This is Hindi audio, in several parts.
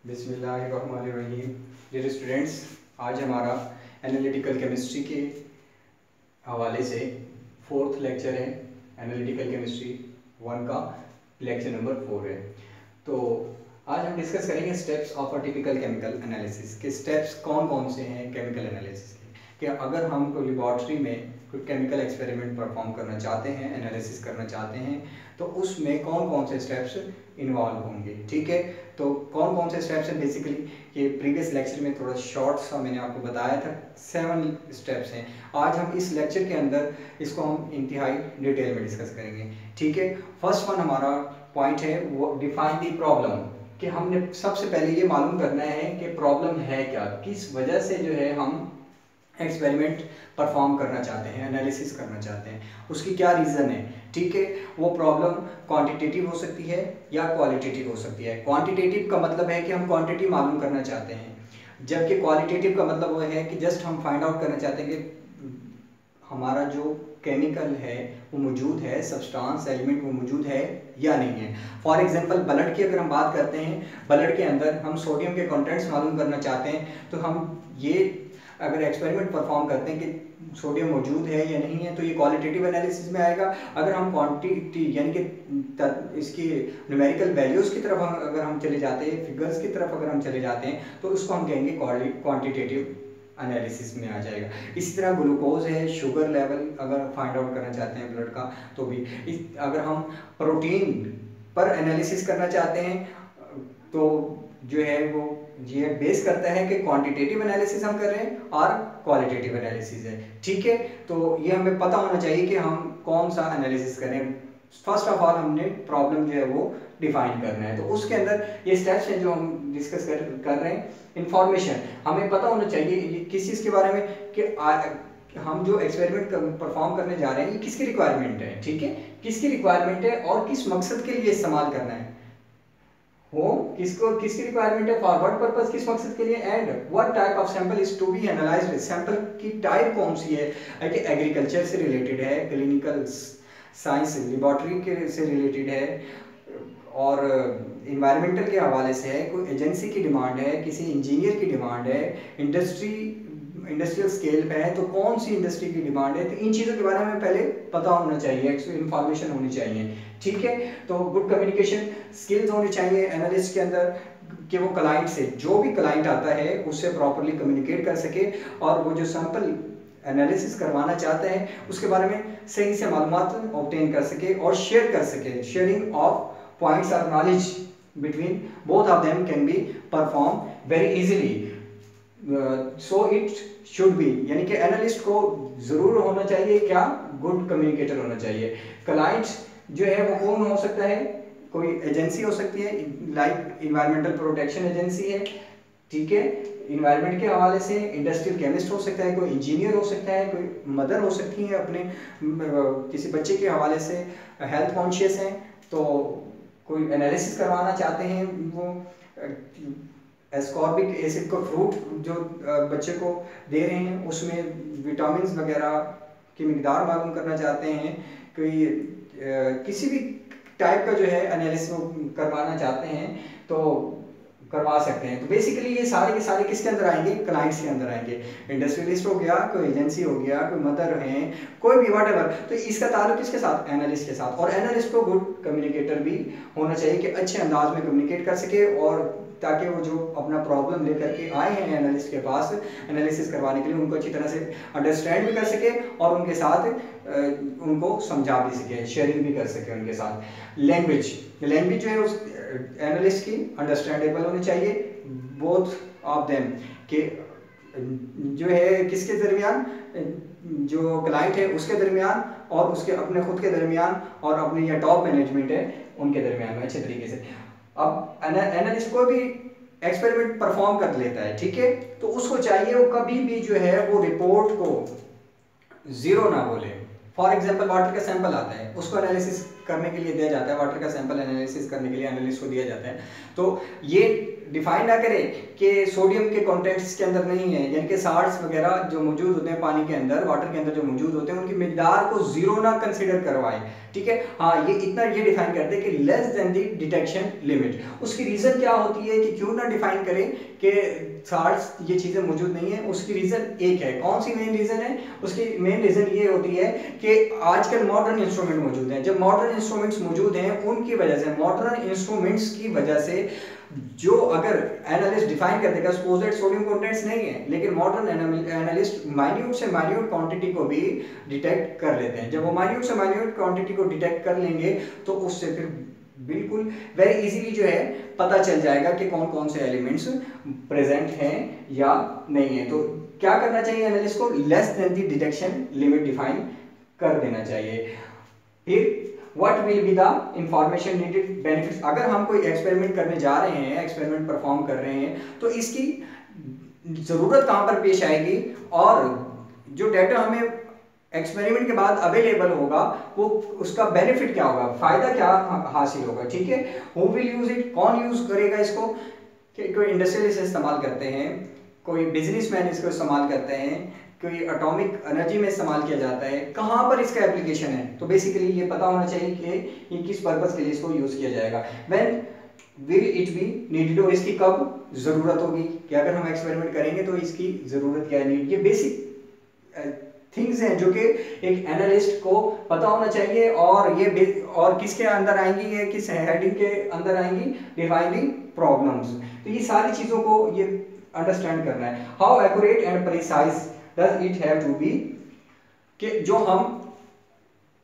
बिस्मिल्लाहिर्रहमानिर्रहीम। डियर स्टूडेंट्स, आज हमारा एनालिटिकल केमिस्ट्री के हवाले से फोर्थ लेक्चर है। एनालिटिकल केमिस्ट्री 1 का लेक्चर नंबर 4 है। तो आज हम डिस्कस करेंगे steps of a typical chemical analysis के स्टेप्स कौन कौन से हैं केमिकल एनालिसिस के। कि अगर हम कोई लेबॉर्ट्री में कोई केमिकल एक्सपेरिमेंट परफॉर्म करना चाहते हैं, एनालिसिस करना चाहते हैं, तो उसमें कौन कौन से स्टेप्स इन्वॉल्व होंगे। ठीक है, तो कौन कौन से स्टेप्स हैं बेसिकली ये प्रीवियस लेक्चर में थोड़ा शॉर्ट सा मैंने आपको बताया था। 7 स्टेप्स हैं। आज हम इस लेक्चर के अंदर इसको हम इंतहाई डिटेल में डिस्कस करेंगे। ठीक है, फर्स्ट वन हमारा पॉइंट है वो डिफाइन दी प्रॉब्लम, कि हमने सबसे पहले ये मालूम करना है कि प्रॉब्लम है क्या, किस वजह से जो है हम एक्सपेरिमेंट परफॉर्म करना चाहते हैं, एनालिसिस करना चाहते हैं, उसकी क्या रीज़न है। ठीक है, वो प्रॉब्लम क्वांटिटेटिव हो सकती है या क्वालिटेटिव हो सकती है। क्वांटिटेटिव का मतलब है कि हम क्वांटिटी मालूम करना चाहते हैं, जबकि क्वालिटेटिव का मतलब वो है कि जस्ट हम फाइंड आउट करना चाहते हैं कि हमारा जो केमिकल है वो मौजूद है, सब्सटेंस एलिमेंट वो मौजूद है या नहीं है। फॉर एग्जांपल ब्लड की अगर हम बात करते हैं, ब्लड के अंदर हम सोडियम के कंटेंट्स मालूम करना चाहते हैं, तो हम ये अगर एक्सपेरिमेंट परफॉर्म करते हैं कि सोडियम मौजूद है या नहीं है, तो ये क्वालिटेटिव एनालिसिस में आएगा। अगर हम क्वांटिटी यानी कि इसकी न्यूमेरिकल वैल्यूज़ की तरफ अगर हम चले जाते हैं, फिगर्स की तरफ अगर हम चले जाते हैं, तो उसको हम कहेंगे क्वांटिटेटिव एनालिसिस में आ जाएगा। इसी तरह ग्लूकोज है, शुगर लेवल अगर फाइंड आउट करना चाहते हैं ब्लड का, तो भी अगर हम प्रोटीन पर एनालिसिस करना चाहते हैं, तो जो है वो ये बेस करता है कि क्वांटिटेटिव एनालिसिस हम कर रहे हैं और क्वालिटेटिव एनालिसिस है। ठीक है, तो ये हमें पता होना चाहिए कि हम कौन सा एनालिसिस करें। फर्स्ट ऑफ ऑल हमने प्रॉब्लम जो है वो डिफाइन करना है, तो उसके अंदर ये स्टेप्स हैं जो हम डिस्कस कर रहे हैं। इंफॉर्मेशन हमें पता होना चाहिए किस चीज़ के बारे में कि हम जो एक्सपेरिमेंट परफॉर्म करने जा रहे हैं ये किसकी रिक्वायरमेंट है। ठीक है, किसकी रिक्वायरमेंट है और किस मकसद के लिए इस्तेमाल करना है। किसकी रिक्वायरमेंट है, फॉर व्हाट पर्पस, किस मकसद के लिए, and what type of sample is to be analysed. Sample की टाइप कौन सी है, कि एग्रीकल्चर से रिलेटेड है, क्लिनिकल साइंस लेबॉर्ट्री के से रिलेटेड है, और इन्वायरमेंटल के हवाले से है, कोई एजेंसी की डिमांड है, किसी इंजीनियर की डिमांड है, इंडस्ट्रियल स्केल पे है, तो कौन सी इंडस्ट्री की डिमांड है। तो इन चीज़ों के बारे में पहले पता होना चाहिए, इंफॉर्मेशन होनी चाहिए। ठीक है, तो गुड कम्युनिकेशन स्किल्स होनी चाहिए एनालिस्ट के अंदर, कि वो क्लाइंट से, जो भी क्लाइंट आता है उससे प्रॉपरली कम्युनिकेट कर सके, और वो जो सैंपल एनालिसिस करवाना चाहते हैं उसके बारे में सही से मालूमात ऑब्टेन कर सके और शेयर कर सके। शेयरिंग ऑफ पॉइंट्स और knowledge between both of them can be perform very easily. So it should be, यानी कि एनालिस्ट को जरूर होना चाहिए क्या, गुड कम्युनिकेटर होना चाहिए। क्लाइंट जो है वो कौन हो सकता है, कोई एजेंसी हो सकती है, लाइक इन्वायरमेंटल प्रोटेक्शन एजेंसी है। ठीक है, इन्वायरमेंट के हवाले से इंडस्ट्रियल केमिस्ट हो सकता है, कोई इंजीनियर हो सकता है, कोई मदर हो सकती है अपने किसी बच्चे के हवाले से हेल्थ कॉन्शियस हैं, तो कोई एनालिसिस करवाना चाहते हैं, वो एस्कॉर्बिक एसिड को फ्रूट जो बच्चे को दे रहे हैं उसमें विटामिन्स वगैरह की मिकदार मालूम करना चाहते हैं, कोई किसी भी टाइप का जो है एनालिसिस करवाना चाहते हैं तो करवा सकते हैं। तो बेसिकली ये सारे के सारे किसके अंदर आएंगे, क्लाइंट्स के अंदर आएंगे। इंडस्ट्रियलिस्ट हो गया, कोई एजेंसी हो गया, कोई मदर हैं, कोई भी व्हाटएवर, तो इसका ताल्लुक किसके साथ, एनालिस्ट के साथ। और एनालिस्ट को गुड कम्युनिकेटर भी होना चाहिए कि अच्छे अंदाज में कम्युनिकेट कर सके, और ताकि वो जो अपना प्रॉब्लम लेकर के आए हैं एनालिस्ट के पास एनालिसिस करवाने के लिए, उनको अच्छी तरह से अंडरस्टैंड भी कर सके और उनके साथ उनको समझा भी सके, शेयरिंग भी कर सके उनके साथ। लैंग्वेज जो है उस एनालिस्ट की अंडरस्टैंडेबल होनी चाहिए, बोथ ऑफ देम, कि जो है किसके दरमियान, जो क्लाइंट है उसके दरमियान और उसके अपने खुद के दरमियान, और अपने या टॉप मैनेजमेंट है उनके दरमियान में अच्छे तरीके से। अब एनालिस्ट को भी एक्सपेरिमेंट परफॉर्म कर लेता है, ठीक है, तो उसको चाहिए वो कभी भी जो है वो रिपोर्ट को जीरो ना बोले। फॉर एग्जांपल वाटर का सैंपल आता है, उसको एनालिसिस करने के लिए दिया जाता है, वाटर का सैंपल एनालिसिस करने के लिए एनालिस्ट को दिया जाता है, तो ये डिफाइन ना करें कि सोडियम के कंटेंट्स के अंदर नहीं है, यानी कि साल्ट्स वगैरह जो मौजूद होते हैं पानी के अंदर, वाटर के अंदर जो मौजूद होते हैं, उनकी मिकदार को जीरो ना कंसीडर करवाएं, ठीक है। हाँ, ये इतना ये डिफाइन करते हैं कि less than the detection limit. उसकी रीजन क्या होती है कि क्यों ना डिफाइन करें कि साल्ट्स ये चीजें मौजूद नहीं है? उसकी रीजन एक है। कौन सी मेन रीजन है? उसकी मेन रीजन ये होती है कि आजकल मॉडर्न इंस्ट्रूमेंट मौजूद हैं। जब मॉडर्न इंस्ट्रूमेंट्स मौजूद हैं, उनकी वजह से, मॉडर्न इंस्ट्रूमेंट्स की वजह से, जो अगर एनालिस्ट डिफाइन कर देगा सपोज दैट सोडियम कंटेंट्स नहीं है, लेकिन मॉडर्न एनालिस्ट माइन्यूट से माइन्यूट क्वांटिटी को भी डिटेक्ट कर लेते हैं। जब वो माइन्यूट से माइन्यूट क्वांटिटी को डिटेक्ट कर लेंगे तो उससे फिर बिल्कुल वेरी इजीली जो है पता चल जाएगा कि कौन कौन से एलिमेंट्स प्रेजेंट हैं या नहीं है। तो क्या करना चाहिए एनालिस्ट को? Less than the detection limit define कर देना चाहिए। फिर What will be the information needed benefits? अगर हम कोई एक्सपेरिमेंट करने जा रहे हैं, एक्सपेरिमेंट परफॉर्म कर रहे हैं, तो इसकी जरूरत कहाँ पर पेश आएगी और जो डाटा हमें एक्सपेरिमेंट के बाद अवेलेबल होगा वो उसका बेनिफिट क्या होगा, फायदा क्या हासिल होगा, ठीक है। Who will use it? कौन यूज करेगा इसको? कोई इंडस्ट्रियलिस्ट इस्तेमाल करते हैं, कोई बिजनेसमैन इसको इस्तेमाल करते हैं, कोई एटॉमिक एनर्जी में इस्तेमाल किया जाता है। कहाँ पर इसका एप्लीकेशन है? तो बेसिकली ये पता होना चाहिए कि ये किस पर्पस के लिए इसको यूज किया जाएगा। When will it be needed, और इसकी कब जरूरत होगी कि अगर हम एक्सपेरिमेंट करेंगे तो इसकी जरूरत क्या है, नीड। ये बेसिक थिंग्स हैं जो कि एक एनालिस्ट को पता होना चाहिए, और ये और किसके अंदर आएंगी, ये किस हेडिंग के अंदर आएंगी? Defining problems. तो ये सारी चीजों को ये अंडरस्टैंड करना है। How accurate and precise does it have to be, कि जो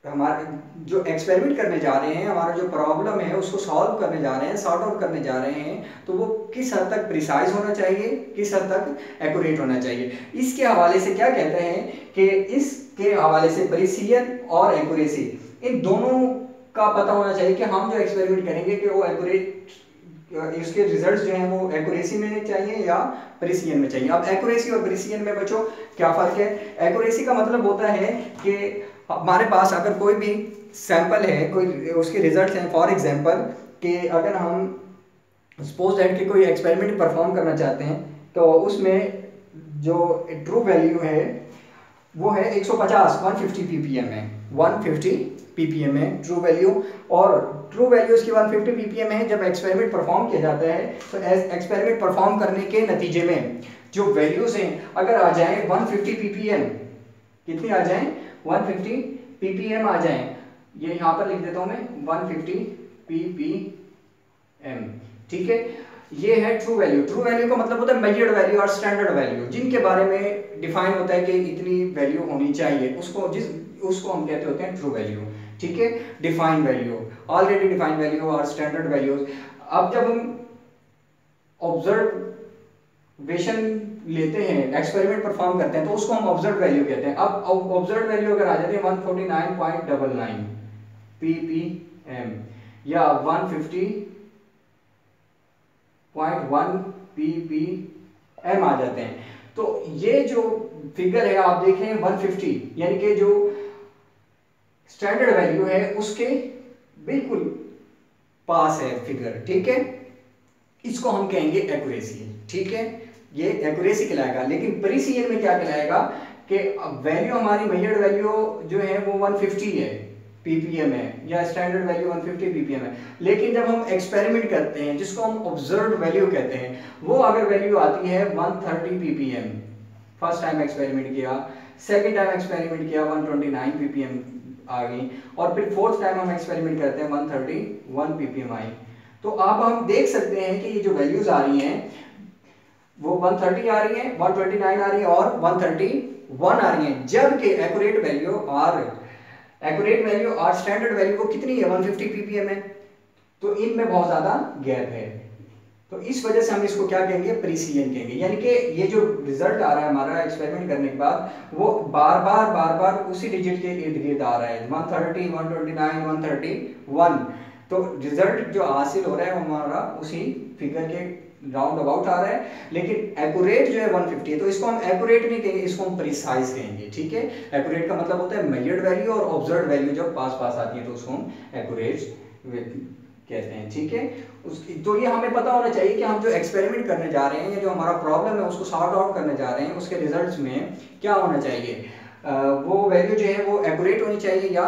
हमारे जो एक्सपेरिमेंट करने जा रहे हैं, हमारा जो प्रॉब्लम है उसको सॉल्व करने जा रहे हैं, सॉर्ट आउट करने जा रहे हैं, तो वो किस हद तक प्रिसाइज होना चाहिए, किस हद तक एक्यूरेट होना चाहिए। इसके हवाले से क्या कहते हैं कि इसके हवाले से प्रिसीजन और एक्यूरेसी, इन दोनों का पता होना चाहिए कि हम जो एक्सपेरिमेंट करेंगे कि वो एक्यूरेट, इसके रिजल्ट्स जो हैं वो एक्यूरेसी में चाहिए या प्रिसीजन में चाहिए। अब एक्यूरेसी और प्रिसीजन में बच्चों क्या फर्क है? एक्यूरेसी का मतलब होता है कि हमारे पास अगर कोई भी सैंपल है, कोई उसके रिजल्ट्स हैं, फॉर एग्जांपल कि अगर हम सपोज दैट कि कोई एक्सपेरिमेंट परफॉर्म करना चाहते हैं, तो उसमें जो ट्रू वैल्यू है वो है 150 ppm है, 150 ppm है ट्रू वैल्यू, और ट्रू वैल्यू इसकी 150 ppm है। जब एक्सपेरिमेंट परफॉर्म किया जाता है तो एक्सपेरिमेंट परफॉर्म करने के नतीजे में जो वैल्यूज हैं अगर आ जाएं 150 ppm, कितनी आ जाएं? 150 ppm आ जाएं। ये यहाँ पर लिख देता हूँ मैं 150 ppm, ठीक है। ये है ट्रू वैल्यू। ट्रू वैल्यू का मतलब होता है मेजर्ड वैल्यू और स्टैंडर्ड वैल्यू, जिनके बारे में डिफाइन होता है कि इतनी वैल्यू होनी चाहिए, उसको हम कहते होते हैं ट्रू वैल्यू, ठीक है। Define value, already defined value और स्टैंडर्ड वैल्यूज। अब जब हम ऑब्जर्वेशन लेते हैं, एक्सपेरिमेंट परफॉर्म करते हैं, तो उसको हम ऑब्जर्व वैल्यू कहते हैं। अब ऑब्जर्व वैल्यू अगर आ जाती है 149.99 ppm या 150.1 ppm आ जाते हैं, तो ये जो फिगर है आप देखें 150, यानी कि जो स्टैंडर्ड वैल्यू है उसके बिल्कुल पास है फिगर, ठीक है। इसको हम कहेंगे एक्यूरेसी, ठीक है, ये एक्यूरेसी कहलाएगा। लेकिन प्रिसीजन में क्या कहलाएगा कि वैल्यू हमारी मेजर्ड वैल्यू जो है वो 150 है ppm है, या स्टैंडर्ड वैल्यू 150 ppm है, लेकिन जब हम एक्सपेरिमेंट करते हैं जिसको हम ऑब्जर्व्ड वैल्यू कहते हैं, वो अगर वैल्यू आती है 130 ppm, फर्स्ट टाइम एक्सपेरिमेंट किया, सेकंड टाइम एक्सपेरिमेंट किया 129 ppm आ गई, और फिर फोर्थ टाइम हम एक्सपेरिमेंट करते हैं 131 ppm आई। तो अब हम देख सकते हैं कि ये जो वैल्यूज आ रही हैं वो 130 आ रही है, 129 आ रही है और 131 आ रही है, जबकि एक्यूरेट वैल्यू और स्टैंडर्ड वैल्यू वो कितनी है? 150 ppm है। तो इनमें बहुत ज्यादा गैप है, तो इस वजह से हम इसको क्या कहेंगे? प्रिसीजन कहेंगे। यानी कि ये जो रिजल्ट आ रहा है हमारा एक्सपेरिमेंट करने के बाद, वो बार बार उसी डिजिट के इर्द गिर्द आ रहा है, 130, 129, 131। तो रिजल्ट जो हासिल हो रहा है हमारा उसी फिगर के राउंड अबाउट आ रहा है, लेकिन एक्यूरेट जो है 150 है। तो इसको हम एक्यूरेट नहीं कहेंगे, इसको हम प्रिसाइज कहेंगे, ठीक है। एक्यूरेट का मतलब होता है मेजर्ड वैल्यू और ऑब्जर्व्ड वैल्यू जब पास आती है तो उसको हम एक्यूरेट कहते हैं, ठीक है। तो ये हमें पता होना चाहिए कि हम जो एक्सपेरिमेंट करने जा रहे हैं या जो हमारा प्रॉब्लम है उसको सॉर्ट आउट करने जा रहे हैं, उसके रिजल्ट्स में क्या होना चाहिए, वो वैल्यू जो है वो एक्यूरेट होनी चाहिए या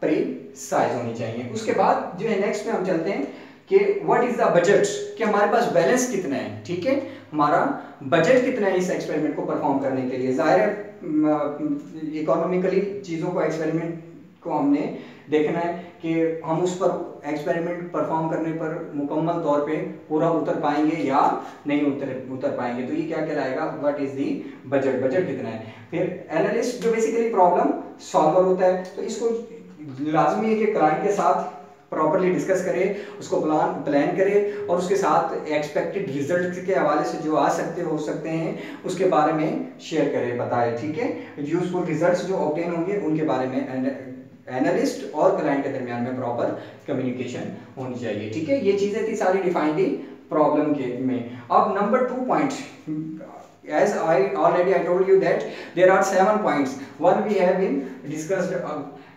प्रीसाइज होनी चाहिए। उसके बाद जो है नेक्स्ट में हम चलते हैं कि व्हाट इज द बजट, कि हमारे पास बैलेंस कितना है, ठीक है, हमारा बजट कितना है इस एक्सपेरिमेंट को परफॉर्म करने के लिए। जाहिर है इकोनॉमिकली चीज़ों को, एक्सपेरिमेंट को हमने देखना है कि हम उस पर एक्सपेरिमेंट परफॉर्म करने पर मुकम्मल तौर पे पूरा उतर पाएंगे या नहीं उतर पाएंगे। तो ये क्या कहलाएगा, what is the budget, budget कितना है। फिर एनालिस्ट जो बेसिकली प्रॉब्लम सॉल्वर होता है, तो इसको लाजमी है कि क्लाइंट के साथ प्रॉपरली डिस्कस करे, उसको प्लान करे और उसके साथ एक्सपेक्टेड रिजल्ट के हवाले से जो हो सकते हैं उसके बारे में शेयर करे, बताए, ठीक है। यूजफुल रिजल्ट्स जो ऑब्टेन होंगे उनके बारे में एनालिस्ट और क्लाइंट के दरमियान में प्रॉपर कम्युनिकेशन होनी चाहिए, ठीक है। ये चीजें थी सारी डिफाइंड प्रॉब्लम के में। अब number 2 point, as I already told you that there are 7 points, one we have been discussed,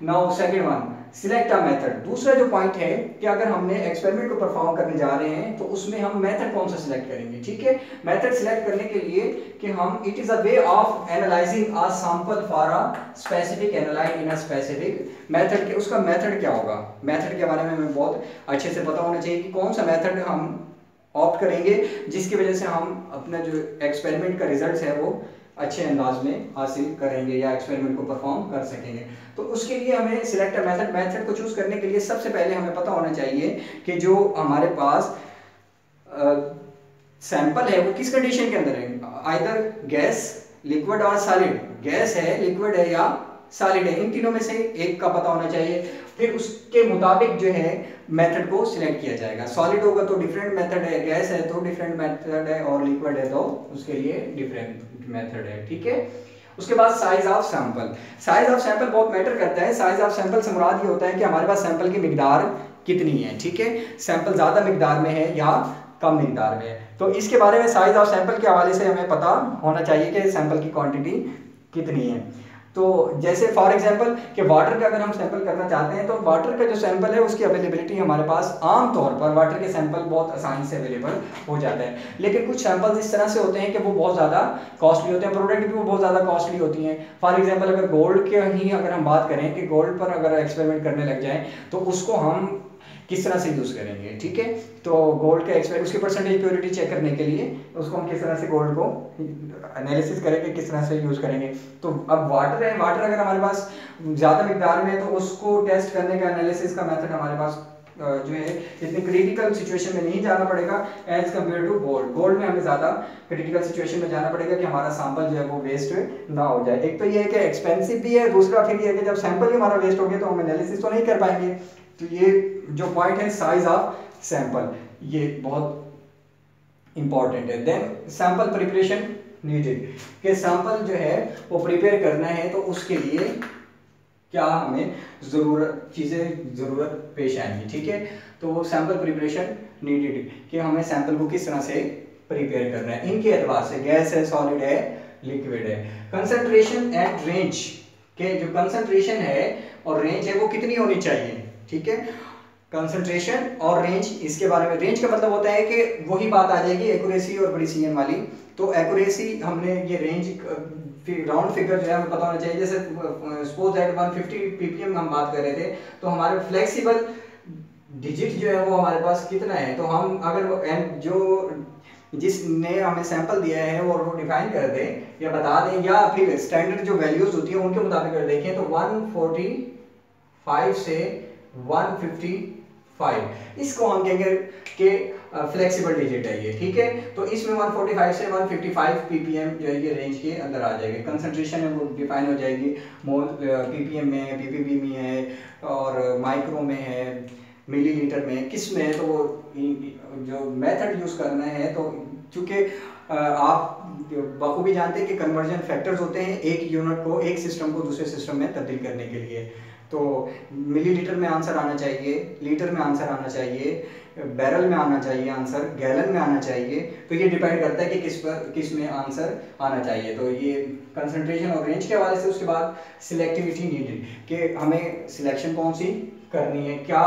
now second one select a method. दूसरा जो पॉइंट है कि अगर हमने एक्सपेरिमेंट को परफॉर्म करने जा रहे हैं तो उसमें हम मेथड कौन सा सिलेक्ट करेंगे, ठीक है। मेथड सिलेक्ट करने के लिए कि हम it is a way of analysing a sample for a specific analyse in a specific method के, उसका मेथड क्या होगा, मेथड के बारे में हमें बहुत अच्छे से पता होना चाहिए कि कौन सा मेथड हम ऑप्ट करेंगे जिसकी वजह से हम अपना जो एक्सपेरिमेंट का रिजल्ट है वो अच्छे अंदाज में हासिल करेंगे या एक्सपेरिमेंट को परफॉर्म कर सकेंगे। तो उसके लिए हमें सिलेक्ट मेथड को चूज करने के लिए सबसे पहले हमें पता होना चाहिए कि जो हमारे पास सैंपल है वो किस कंडीशन के अंदर है, आइदर गैस, लिक्विड और सॉलिड, गैस है, लिक्विड है या सॉलिड है, इन तीनों में से एक का पता होना चाहिए। फिर उसके मुताबिक जो है मेथड को सिलेक्ट किया जाएगा। सॉलिड होगा तो डिफरेंट मेथड है, गैस है तो डिफरेंट मेथड है और लिक्विड है तो उसके लिए डिफरेंट मेथड है, ठीक है। उसके बाद size of sample, size of sample बहुत मैटर करता है। साइज ऑफ सैंपल से मुराद ये होता है कि हमारे पास सैंपल की मिकदार कितनी है, ठीक है, सैंपल ज्यादा मिकदार में है या कम मिकदार में है। तो इसके बारे में साइज ऑफ सैंपल के हवाले से हमें पता होना चाहिए कि सैंपल की क्वांटिटी कितनी है। तो जैसे फॉर एग्जांपल कि वाटर का अगर हम सैंपल करना चाहते हैं तो वाटर का जो सैंपल है उसकी अवेलेबिलिटी हमारे पास आम तौर पर वाटर के सैंपल बहुत आसानी से अवेलेबल हो जाता है। लेकिन कुछ सैंपल्स इस तरह से होते हैं कि वो बहुत ज़्यादा कॉस्टली होते हैं, प्रोडक्ट भी वो बहुत ज़्यादा कॉस्टली होती हैं। फॉर एग्जाम्पल अगर गोल्ड के ही अगर हम बात करें कि गोल्ड पर अगर एक्सपेरिमेंट करने लग जाएँ तो उसको हम किस तरह से यूज़ करेंगे, ठीक है। तो गोल्ड का एक्सपेरिमेंट, उसकी परसेंटेज प्योरिटी चेक करने के लिए उसको हम किस तरह से गोल्ड को एनालिसिस करेंगे, किस तरह से यूज़ करेंगे। तो अब वाटर है, वाटर अगर हमारे पास ज़्यादा मिकदार में है तो उसको टेस्ट करने का एनालिसिस का मेथड हमारे पास जो है इतनी क्रिटिकल सिचुएशन में नहीं जाना पड़ेगा as compare to gold. Gold में हमें ज़्यादा क्रिटिकल सिचुएशन में जाना पड़ेगा कि हमारा सैंपल जो है वो वेस्ट ना हो जाए। एक तो ये है कि एक्सपेंसिव भी है, दूसरा फिर ये है कि जब सैंपल ही हमारा वेस्ट हो गया तो हम एनालिसिस तो नहीं कर पाएंगे। तो ये जो पॉइंट है साइज ऑफ सैंपल, ये बहुत इंपॉर्टेंट है। देन सैंपल प्रिपरेशन नीडेड, कि सैंपल जो है वो प्रिपेयर करना है तो उसके लिए क्या हमें ज़रूरत पेश आएंगी, ठीक है। तो सैंपल प्रिपरेशन नीडेड कि हमें सैंपल को किस तरह से प्रिपेयर करना है इनके एतबार से, गैस है, सॉलिड है, लिक्विड है। कंसंट्रेशन एंड रेंज, के जो कंसंट्रेशन है और रेंज है वो कितनी होनी चाहिए, ठीक है। कंसंट्रेशन और रेंज, इसके बारे में, रेंज का मतलब होता है कि वही बात आ जाएगी एक्यूरेसी और प्रिसिजन वाली। तो एक्यूरेसी हमने ये रेंज राउंड फिगर जो है हमें पता होना चाहिए। जैसे सपोज दैट 150 ppm हम बात कर रहे थे तो हमारे फ्लेक्सिबल डिजिट जो है वो हमारे पास कितना है। तो हम अगर जो जिसने हमें सैंपल दिया है वो डिफाइन कर दे या बता दें या फिर स्टैंडर्ड जो वैल्यूज होती है उनके मुताबिक कर देखें तो 145 से 155, इसको हम कहेंगे कि फ्लेक्सिबल डिजिट है ये, ठीक है। तो इसमें 145 से 155 ppm जो है ये रेंज के अंदर आ जाएगी। कंसंट्रेशन है वो डिफाइन हो जाएगी, मोल ppm में है, ppb में है और माइक्रो में है, मिलीलीटर में, किस में है। तो वो जो मेथड यूज करना है तो चूंकि आप बखूबी जानते हैं कि कन्वर्जन फैक्टर्स होते हैं एक यूनिट को, एक सिस्टम को दूसरे सिस्टम में तब्दील करने के लिए। तो मिलीलीटर में आंसर आना चाहिए, लीटर में आंसर आना चाहिए, बैरल में आना चाहिए आंसर, गैलन में आना चाहिए। तो ये डिपेंड करता है कि किस में आंसर आना चाहिए। तो ये कंसंट्रेशन और रेंज के हवाले से। उसके बाद सिलेक्टिविटी नीडेड, कि हमें सिलेक्शन कौन सी करनी है, क्या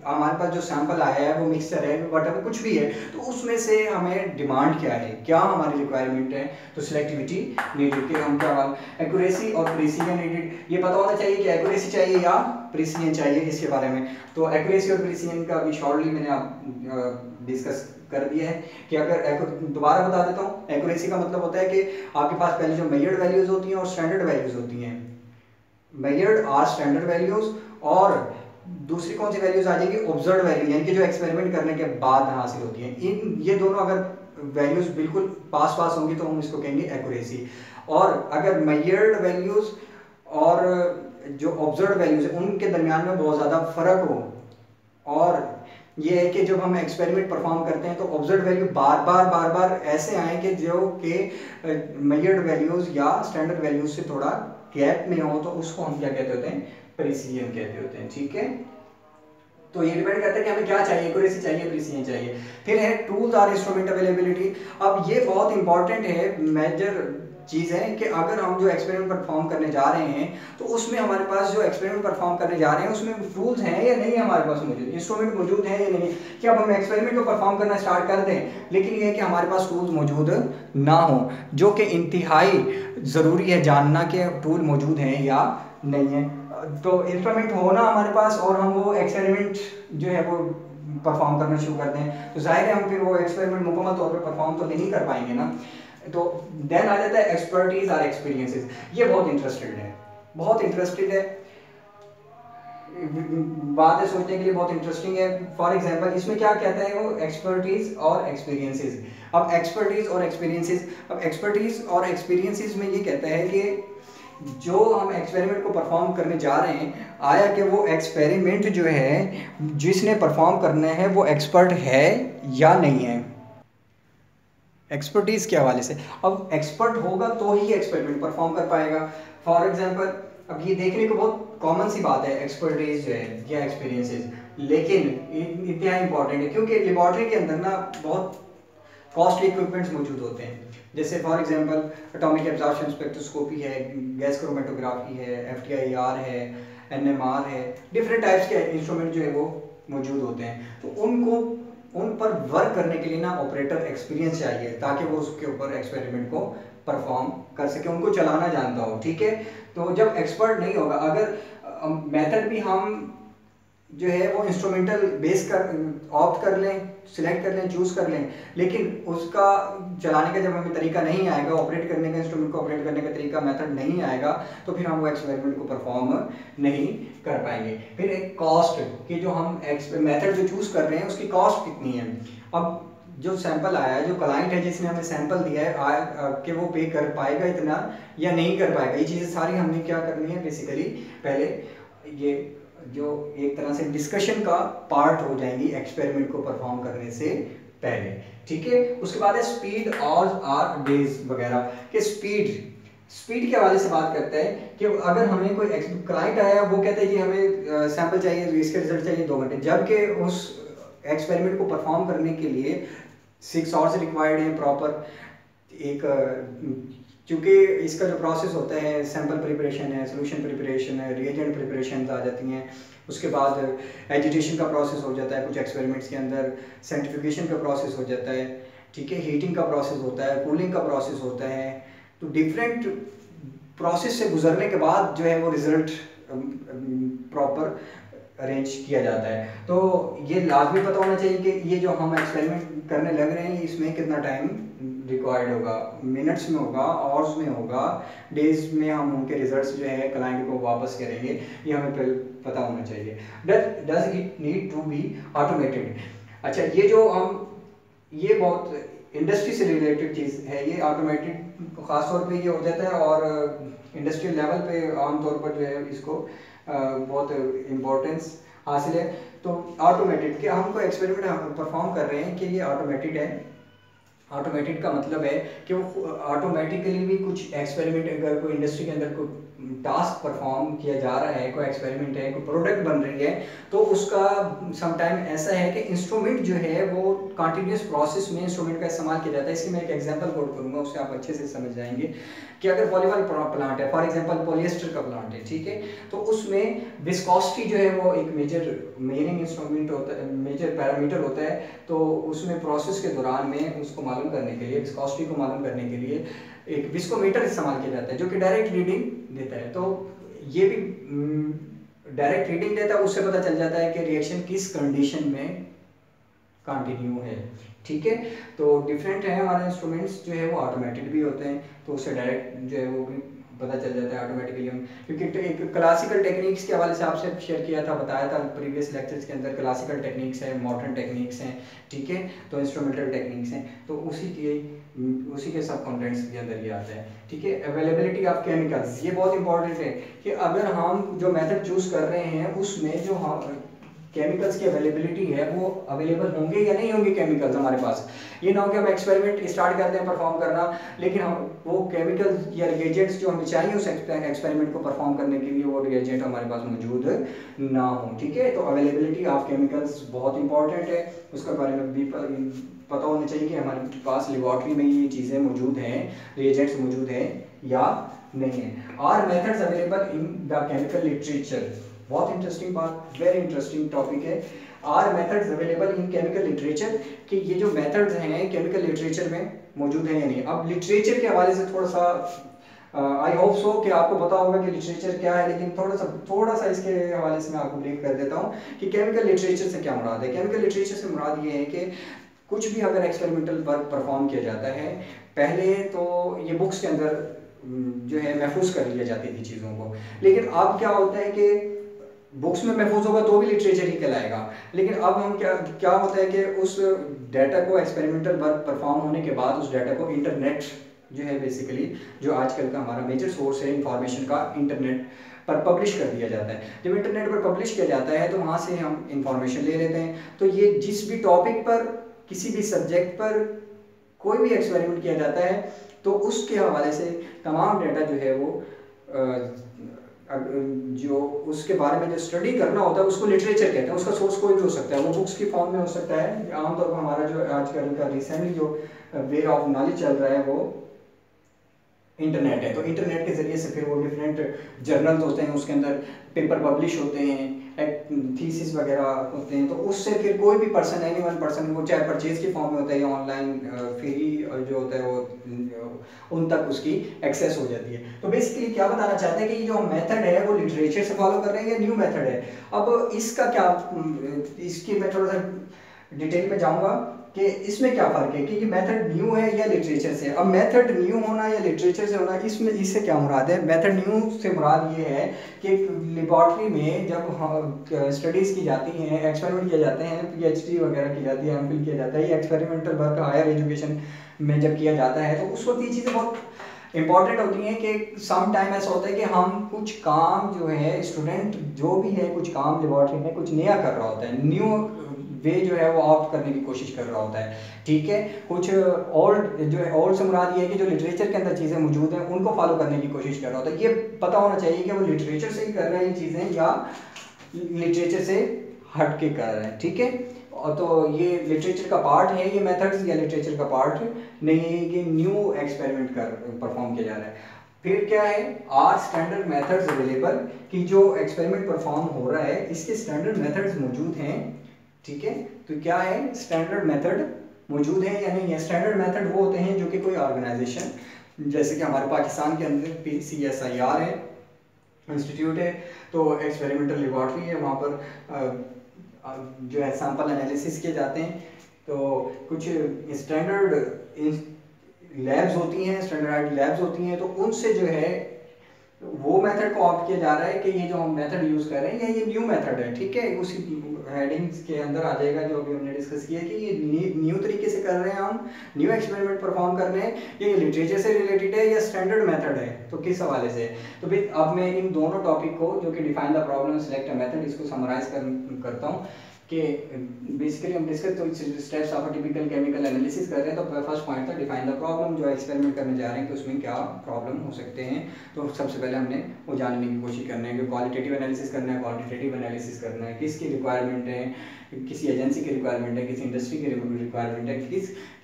हमारे पास जो सैंपल आया है वो मिक्सचर है वट कुछ भी है, तो उसमें से हमें डिमांड क्या है, क्या हमारी रिक्वायरमेंट है, तो सिलेक्टिविटी नीडेड के हम क्या, एक्यूरेसी और प्रिसीजन नीडेड। ये पता होना चाहिए कि एक्यूरेसी चाहिए या प्रिसीजन चाहिए इसके बारे में। तो एक्यूरेसी और प्रिसीजन का भी शॉर्टली मैंने आप डिस्कस कर दिया है कि अगर दोबारा बता देता हूँ, एक्यूरेसी का मतलब होता है कि आपके पास पहले जो मेजर्ड वैल्यूज होती हैं और स्टैंडर्ड वैल्यूज होती हैं, मेजर्ड और स्टैंडर्ड वैल्यूज, और दूसरी कौन सी वैल्यूज आ जाएगी, ऑब्जर्व्ड वैल्यू, यानी कि जो एक्सपेरिमेंट करने के बाद हासिल होती हैं। इन ये दोनों अगर वैल्यूज बिल्कुल पास पास होंगी तो हम इसको कहेंगे एक्यूरेसी। और अगर मेजर्ड वैल्यूज और जो ऑब्जर्व्ड वैल्यूज है उनके दरमियान में बहुत ज़्यादा फर्क हो, और ये है कि जब हम एक्सपेरिमेंट परफॉर्म करते हैं तो ऑब्जर्व वैल्यू बार बार ऐसे आए कि जो कि मेजर्ड वैल्यूज या स्टैंडर्ड वैल्यूज से थोड़ा गैप में हो, तो उसको हम क्या कहते होते हैं, प्रिसीजन कहते होते हैं। ठीक है, तो ये डिपेंड करता है कि हमें क्या चाहिए, एक्यूरेसी चाहिए, प्रिसीजन चाहिए। फिर है टूल्स और इंस्ट्रूमेंट अवेलेबिलिटी। अब ये बहुत इंपॉर्टेंट है, मेजर चीज़ है कि अगर हम जो एक्सपेरिमेंट परफॉर्म करने जा रहे हैं तो उसमें हमारे पास जो एक्सपेरिमेंट परफॉर्म करने जा रहे हैं उसमें टूल्स हैं या नहीं हमारे पास मौजूद, इंस्ट्रूमेंट मौजूद हैं या नहीं। कि अब हम एक्सपेरिमेंट को परफॉर्म करना स्टार्ट कर दें लेकिन ये है कि हमारे पास टूल्स मौजूद ना हो, जो कि इंतहाई ज़रूरी है जानना कि टूल मौजूद हैं या नहीं है। तो इंस्ट्रूमेंट होना हमारे पास और हम वो एक्सपेरिमेंट जो है वो परफॉर्म करना शुरू कर दें तो जाहिर है हम फिर वो एक्सपेरिमेंट मुकम्मल तौर पर परफॉर्म तो नहीं कर पाएंगे ना। तो देन आ जाता है एक्सपर्टीज और एक्सपीरियंसेस। ये बहुत इंटरेस्टेड है, बहुत इंटरेस्टेड है, बात है सोचने के लिए बहुत इंटरेस्टिंग है। फॉर एग्जांपल इसमें क्या कहता है वो, एक्सपर्टीज और एक्सपीरियंसेस। अब एक्सपर्टीज और एक्सपीरियंसेस, अब एक्सपर्टीज और एक्सपीरियंसेस में ये कहता है कि जो हम एक्सपेरिमेंट को परफॉर्म करने जा रहे हैं, आया कि वो एक्सपेरिमेंट जो है जिसने परफॉर्म करना है वो एक्सपर्ट है या नहीं है, एक्सपर्टीज के हवाले से। अब एक्सपर्ट होगा तो ही एक्सपेरिमेंट परफॉर्म कर पाएगा। फॉर एग्जांपल अब ये देखने को बहुत कॉमन सी बात है एक्सपर्टीज जो है या एक्सपीरियंसेस, लेकिन इतना इंपॉर्टेंट है क्योंकि लेबॉर्ट्री के अंदर ना बहुत कॉस्टली इक्विपमेंट्स मौजूद होते हैं। जैसे for example atomic absorption spectroscopy है, गैस क्रोमेटोग्राफी है, FTIR है, NMR है, डिफरेंट टाइप्स के इंस्ट्रूमेंट जो है वो मौजूद होते हैं। तो उन पर वर्क करने के लिए ना ऑपरेटर एक्सपीरियंस चाहिए ताकि वो उसके ऊपर एक्सपेरिमेंट को परफॉर्म कर सके, उनको चलाना जानता हो। ठीक है, तो जब एक्सपर्ट नहीं होगा, अगर मेथड भी हम जो है वो इंस्ट्रूमेंटल बेस कर ऑप्ट कर लें, सिलेक्ट कर लें, चूज कर लें, लेकिन उसका चलाने का जब हमें तरीका नहीं आएगा, ऑपरेट करने का, इंस्ट्रूमेंट को ऑपरेट करने का तरीका, मेथड नहीं आएगा, तो फिर हम वो एक्सपेरिमेंट को परफॉर्म नहीं कर पाएंगे। फिर एक कॉस्ट कि जो हम मेथड जो चूज कर रहे हैं उसकी कॉस्ट कितनी है। अब जो सैंपल आया है, जो क्लाइंट है जिसने हमें सैंपल दिया है कि वो पे कर पाएगा इतना या नहीं कर पाएगा, ये चीज़ें सारी हमने क्या करनी है, बेसिकली पहले ये जो एक तरह से डिस्कशन का पार्ट हो जाएंगी एक्सपेरिमेंट को परफॉर्म करने से पहले। ठीक है, उसके बाद है स्पीड, आवर, डेज वगैरह के स्पीड के हवाले से बात करते हैं कि अगर हमें कोई क्लाइंट आया, वो कहता है कि हमें सैंपल चाहिए, इसके रिजल्ट चाहिए 2 घंटे, जबकि उस एक्सपेरिमेंट को परफॉर्म करने के लिए 6 आवर्स रिक्वायर्ड है प्रॉपर। एक क्योंकि इसका जो प्रोसेस होता है, सैंपल प्रिपरेशन है, सोल्यूशन प्रिपरेशन है, रिएजेंट प्रिपरेशन आ जाती हैं, उसके बाद एजिटेशन का प्रोसेस हो जाता है कुछ एक्सपेरिमेंट्स के अंदर, सेंट्रीफ्यूगेशन का प्रोसेस हो जाता है, ठीक है, हीटिंग का प्रोसेस होता है, कूलिंग का प्रोसेस होता है। तो डिफरेंट प्रोसेस से गुजरने के बाद जो है वो रिजल्ट प्रॉपर अरेंज किया जाता है। तो ये लाजमी पता होना चाहिए कि ये जो हम एक्सपेरिमेंट करने लग रहे हैं इसमें कितना टाइम रिक्वायर्ड होगा, मिनट्स में होगा, आवर्स में होगा, डेज में हम उनके रिजल्ट्स जो है क्लाइंट को वापस करेंगे, ये हमें पता होना चाहिए। Does it need to be automated. अच्छा, ये जो ये बहुत इंडस्ट्री से रिलेटेड चीज़ है, ये ऑटोमेटेड ख़ासतौर पे ये हो जाता है और इंडस्ट्रियल लेवल पे आमतौर पर जो है इसको बहुत इम्पोर्टेंस हासिल है। तो ऑटोमेटेड कि हम कोई एक्सपेरिमेंट परफॉर्म कर रहे हैं कि ये ऑटोमेटेड है। ऑटोमेटेड का मतलब है कि वो ऑटोमेटिकली भी कुछ एक्सपेरिमेंट, अगर कोई इंडस्ट्री के अंदर कोई टास्क परफॉर्म किया जा रहा है, कोई एक्सपेरिमेंट है, कोई प्रोडक्ट बन रही है, तो उसका समटाइम ऐसा है कि इंस्ट्रूमेंट जो है वो कंटिन्यूस प्रोसेस में इंस्ट्रूमेंट का इस्तेमाल किया जाता है। इसकी मैं एक एग्जांपल कोट करूंगा, उससे आप अच्छे से समझ जाएंगे कि अगर पॉलीमर प्लांट है, फॉर एग्जांपल पॉलिएस्टर का प्लांट है, ठीक है, तो उसमें विस्कोसिटी जो है वो एक मेजर मेजरिंग इंस्ट्रूमेंट होता है, मेजर पैरामीटर होता है। तो उसमें प्रोसेस के दौरान में उसको मालूम करने के लिए, विस्कोसिटी को मालूम करने के लिए एक विस्कोमीटर इस्तेमाल किया जाता है जो कि डायरेक्ट रीडिंग देता है। तो ये भी डायरेक्ट रीडिंग देता है, उससे पता चल जाता है कि रिएक्शन किस कंडीशन में कंटिन्यू है, ठीक है। तो डिफरेंट है हमारे इंस्ट्रूमेंट्स जो है वो ऑटोमेटिक भी होते हैं, तो उससे डायरेक्ट जो है वो भी पता चल जाता है ऑटोमेटिकली हम, क्योंकि एक क्लासिकल टेक्निक्स के हवाले से आपसे शेयर किया था, बताया था प्रीवियस लेक्चर्स के अंदर, क्लासिकल टेक्निक्स हैं, मॉडर्न टेक्निक्स हैं, ठीक है, तो इंस्ट्रूमेंटल टेक्निक्स हैं, तो उसी के सब कंटेंट्स के अंदर ये आता है, ठीक है। अवेलेबिलिटी ऑफ केमिकल्स, ये बहुत इंपॉर्टेंट है कि अगर हम जो मेथड चूज कर रहे हैं उसमें जो हम केमिकल्स की अवेलेबिलिटी है वो अवेलेबल होंगे या नहीं होंगे केमिकल्स हमारे पास। ये ना हो कि हम एक्सपेरिमेंट स्टार्ट करते हैं परफॉर्म करना, लेकिन हम वो केमिकल्स या रिएजेंट्स जो हमें चाहिए उस एक्सपेरिमेंट को परफॉर्म करने के लिए वो रिएजेंट हमारे पास मौजूद ना हो, ठीक है। तो अवेलेबिलिटी ऑफ केमिकल्स बहुत इंपॉर्टेंट है, उसके बारे में भी पता होना चाहिए कि हमारे पास लेबॉर्ट्री में ये चीज़ें मौजूद हैं, रिएजेंट्स मौजूद हैं या नहीं है। Are methods available in the chemical literature, बहुत इंटरेस्टिंग बात, वेरी इंटरेस्टिंग टॉपिक है। Are methods available in chemical literature, कि ये जो मेथड्स हैं केमिकल लिटरेचर में मौजूद हैं या नहीं। अब लिटरेचर के हवाले से थोड़ा सा आई होप सो कि आपको पता होगा कि लिटरेचर क्या है, लेकिन थोड़ा सा इसके हवाले से मैं आपको ब्रीफ कर देता हूँ कि केमिकल लिटरेचर से क्या मुराद है। केमिकल लिटरेचर से मुराद ये है कि कुछ भी अगर एक्सपेरिमेंटल वर्क परफॉर्म किया जाता है, पहले तो ये बुक्स के अंदर जो है महफूज कर लिया जाती थी चीज़ों को, लेकिन अब क्या होता है कि बुक्स में महफूज होगा तो भी लिटरेचर ही कहलाएगा, लेकिन अब हम क्या होता है कि उस डाटा को एक्सपेरिमेंटल वर्क परफॉर्म होने के बाद उस डाटा को इंटरनेट जो है बेसिकली जो आजकल का हमारा मेजर सोर्स है इंफॉर्मेशन का, इंटरनेट पर पब्लिश कर दिया जाता है। जब इंटरनेट पर पब्लिश किया जाता है तो वहाँ से हम इंफॉर्मेशन ले लेते हैं। तो ये जिस भी टॉपिक पर, किसी भी सब्जेक्ट पर कोई भी एक्सपेरिमेंट किया जाता है तो उसके हवाले से तमाम डाटा जो है वो जो उसके बारे में जो स्टडी करना होता है उसको लिटरेचर कहते हैं। उसका सोर्स कोई भी हो सकता है, वो बुक्स की फॉर्म में हो सकता है। आमतौर पर हमारा जो आजकल का रिसेंटली जो वे ऑफ नॉलेज चल रहा है वो इंटरनेट है। तो इंटरनेट के जरिए से फिर वो डिफरेंट जर्नल्स होते हैं, उसके अंदर पेपर पब्लिश होते हैं, थीसिस वगैरह होते हैं। तो उससे फिर कोई भी पर्सन, एनी वन पर्सन, वो चाहे परचेज की फॉर्म में होता है या ऑनलाइन फ्री जो होता है वो उन तक उसकी एक्सेस हो जाती है। तो बेसिकली क्या बताना चाहते हैं कि ये जो मेथड है वो लिटरेचर से फॉलो कर रहे हैं या न्यू मेथड है। अब इसका क्या, इसकी मैं थोड़ा सा डिटेल में जाऊंगा कि इसमें क्या फ़र्क है कि ये मेथड न्यू है या लिटरेचर से। अब मेथड न्यू होना या लिटरेचर से होना, इसमें इससे क्या मुराद है। मेथड न्यू से मुराद ये है कि लेबॉर्ट्री में जब स्टडीज़ की जाती हैं, एक्सपेरिमेंट किए जाते हैं, PhD वगैरह की जाती है, MPhil किया जाता है, ये एक्सपेरिमेंटल वर्क हायर एजुकेशन में जब किया जाता है तो उस वक्त ये चीज़ें बहुत इंपॉर्टेंट होती हैं कि सम टाइम ऐसा होता है कि हम कुछ काम जो है, स्टूडेंट जो भी है कुछ काम लेबॉर्ट्री में कुछ नया कर रहा होता है, न्यू वे जो है वो ऑप्ट करने की कोशिश कर रहा होता है, ठीक है। कुछ ओल्ड जो है, ओल्ड से मुराद ये है कि जो लिटरेचर के अंदर चीज़ें मौजूद हैं उनको फॉलो करने की कोशिश कर रहा होता है। ये पता होना चाहिए कि वो लिटरेचर से ही कर रहे हैं चीज़ें या लिटरेचर से हट के कर रहे हैं, ठीक है। और तो ये लिटरेचर का पार्ट है ये मेथड्स, या लिटरेचर का पार्ट नहीं है कि न्यू एक्सपेरिमेंट कर परफॉर्म किया जा रहा है। फिर क्या है, आर स्टैंडर्ड मेथड्स अवेलेबल, कि जो एक्सपेरिमेंट परफॉर्म हो रहा है इसके स्टैंडर्ड मेथड्स मौजूद हैं, ठीक है। तो क्या है, स्टैंडर्ड मेथड मौजूद है या नहीं है। स्टैंडर्ड मेथड वो होते हैं जो कि कोई ऑर्गेनाइजेशन, जैसे कि हमारे पाकिस्तान के अंदर PCSIR है, इंस्टीट्यूट है, तो एक्सपेरिमेंटल लेबॉर्ट्री है, वहाँ पर जो है सैंपल एनालिसिस किए जाते हैं। तो कुछ स्टैंडर्ड लैब्स होती हैं, स्टैंडर्डाइज्ड लैब्स होती हैं, तो उनसे जो है वो मेथड को ऑप्ट किया जा रहा है कि ये जो हम मेथड यूज़ कर रहे हैं ये न्यू मेथड है, ठीक है। उसी हेडिंग्स के अंदर आ जाएगा जो अभी हमने डिस्कस किया कि ये न्यू तरीके से कर रहे हैं, हम न्यू एक्सपेरिमेंट परफॉर्म कर रहे हैं, ये लिटरेचर से रिलेटेड है या स्टैंडर्ड मेथड है, तो किस हवाले से। तो भाई अब मैं इन दोनों टॉपिक को, जो कि define the problem, select a method, इसको समराइज करता हूँ कि बेसिकली हम डिस्कस तो steps of typical chemical analysis कर रहे हैं। तो फर्स्ट पॉइंट था डिफाइन द प्रॉब्लम, जो एक्सपेरिमेंट करने जा रहे हैं कि उसमें क्या प्रॉब्लम हो सकते हैं। तो सबसे पहले हमने वो जानने की कोशिश करना है कि क्वालिटेटिव एनालिसिस करना है, क्वांटिटेटिव एनालिसिस करना है, किसकी रिक्वायरमेंट है, किसी एजेंसी की रिक्वायरमेंट है, किसी इंडस्ट्री की रिक्वायरमेंट है,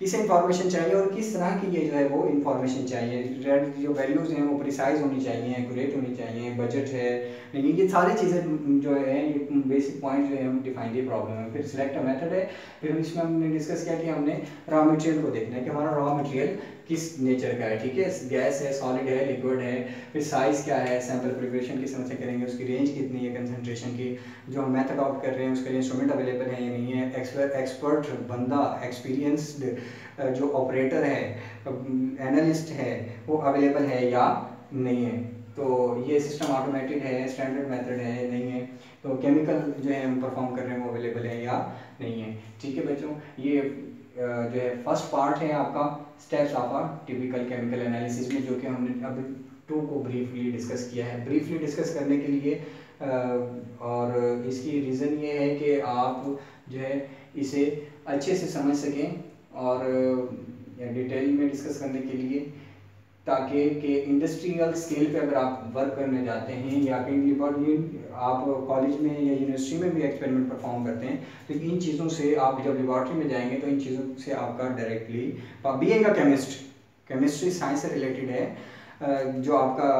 किसे इंफॉर्मेशन चाहिए और किस तरह की ये जो है वो इंफॉर्मेशन चाहिए। जो वैल्यूज़ हैं वो प्रिसाइज होनी चाहिए, एक्यूरेट होनी चाहिए, बजट है, ये सारी चीज़ें जो है ये बेसिक पॉइंट जो है हम डिफाइन दी प्रॉब्लम है। फिर सिलेक्ट अ मेथड है, फिर इसमें हमने डिस्कस किया कि हमने रॉ मटेरियल को देखना है कि हमारा रॉ मटेरियल किस नेचर का है, ठीक है, गैस है, सॉलिड है, लिक्विड है, फिर साइज़ क्या है, सैंपल प्रिपरेशन किस तरह से करेंगे, उसकी रेंज कितनी है कंसंट्रेशन की, जो हम मेथड ऑप्ट कर रहे हैं उसके लिए इंस्ट्रूमेंट अवेलेबल है या नहीं है, एक्सपर्ट बंदा, एक्सपीरियंस्ड जो ऑपरेटर है, एनालिस्ट है, वो अवेलेबल है या नहीं है। तो ये सिस्टम ऑटोमेटेड है, स्टैंडर्ड मेथड है, नहीं है। तो केमिकल जो है हम परफॉर्म कर रहे हैं वो अवेलेबल है या नहीं है। ठीक है बच्चों, ये जो है फर्स्ट पार्ट है आपका steps of a typical chemical analysis में, जो कि हमने अभी 2 को ब्रीफली डिस्कस किया है। ब्रीफली डिस्कस करने के लिए और इसकी रीज़न ये है कि आप जो है इसे अच्छे से समझ सकें और डिटेल में डिस्कस करने के लिए, ताकि कि इंडस्ट्रियल स्केल पे अगर आप वर्क करने जाते हैं या कहीं आप कॉलेज में या यूनिवर्सिटी में भी एक्सपेरिमेंट परफॉर्म करते हैं, तो इन चीज़ों से आप जब लेबॉर्ट्री में जाएंगे तो इन चीज़ों से आपका directly being a chemist, chemistry science से रिलेटेड है, जो आपका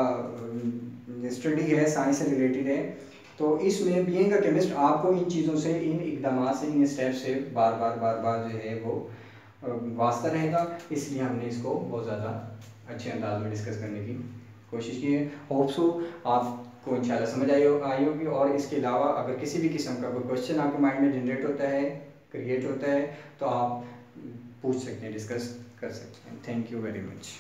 स्टडी है साइंस से रिलेटेड है। तो इसमें बीइंग अ केमिस्ट आपको इन चीज़ों से, इन इकदाम से, इन स्टेप से बार बार जो है वो वास्ता रहेगा। इसलिए हमने इसको बहुत ज़्यादा अच्छे अंदाज में डिस्कस करने की कोशिश की है। होप सो आपको इंशाल्लाह समझ आई होगी। और इसके अलावा अगर किसी भी किस्म का कोई क्वेश्चन आपके माइंड में जनरेट होता है, क्रिएट होता है, तो आप पूछ सकते हैं, डिस्कस कर सकते हैं। Thank you very much.